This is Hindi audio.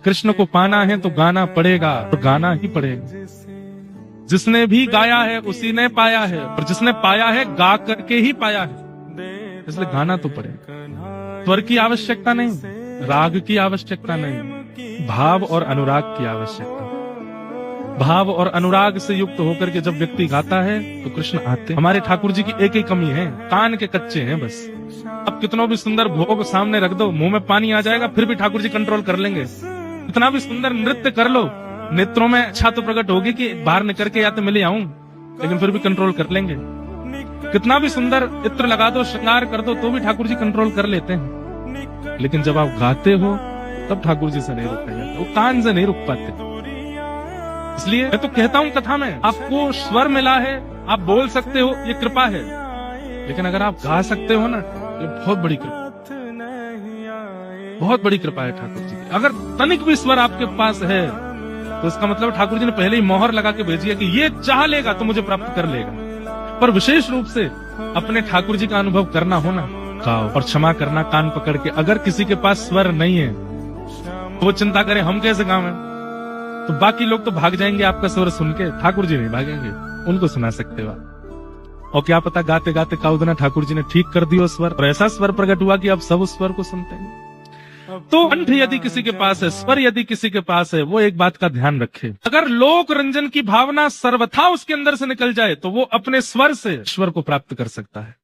कृष्ण को पाना है तो गाना पड़ेगा, तो गाना ही पड़ेगा। जिसने भी गाया है उसी ने पाया है, और जिसने पाया है गा करके ही पाया है, इसलिए गाना तो पड़ेगा। स्वर की आवश्यकता नहीं, राग की आवश्यकता नहीं, भाव और अनुराग की आवश्यकता। भाव और अनुराग से युक्त होकर के जब व्यक्ति गाता है तो कृष्ण आते। हमारे ठाकुर जी की एक ही कमी है, कान के कच्चे हैं बस। अब कितना भी सुंदर भोग सामने रख दो, मुंह में पानी आ जाएगा, फिर भी ठाकुर जी कंट्रोल कर लेंगे। कितना भी सुंदर नृत्य कर लो, नेत्रों में इच्छा तो प्रकट होगी कि बाहर निकल के या तो मिले आऊं, लेकिन फिर भी कंट्रोल कर लेंगे। कितना भी सुंदर इत्र लगा दो, श्रृंगार कर दो, तो भी ठाकुर जी कंट्रोल कर लेते हैं। लेकिन जब आप गाते हो तब ठाकुर जी से नहीं रुका जाता, वो कान से नहीं रुक पाते। इसलिए मैं तो कहता हूं कथा में, आपको स्वर मिला है, आप बोल सकते हो, ये कृपा है। लेकिन अगर आप गा सकते हो ना, ये बहुत बड़ी कृपा, बहुत बड़ी कृपा है ठाकुर जी की। अगर तनिक भी स्वर आपके पास है तो इसका मतलब ठाकुर जी ने पहले ही मोहर लगा के भेजी है कि ये चाह लेगा तो मुझे प्राप्त कर लेगा। पर विशेष रूप से अपने ठाकुर जी का अनुभव करना हो ना, गाओ और क्षमा करना कान पकड़ के। अगर किसी के पास स्वर नहीं है वो चिंता करे हम कैसे गावें, तो बाकी लोग तो भाग जाएंगे आपका स्वर सुन के, ठाकुर जी नहीं भागेंगे, उनको सुना सकते हो आप। और क्या पता गाते गाते काउदना ठाकुर जी ने ठीक कर दिया स्वर, और ऐसा स्वर प्रकट हुआ कि अब सब उस स्वर को सुनते हैं। तो कंठ यदि किसी के पास है, स्वर यदि किसी के पास है, वो एक बात का ध्यान रखे, अगर लोक रंजन की भावना सर्वथा उसके अंदर से निकल जाए तो वो अपने स्वर से ईश्वर को प्राप्त कर सकता है।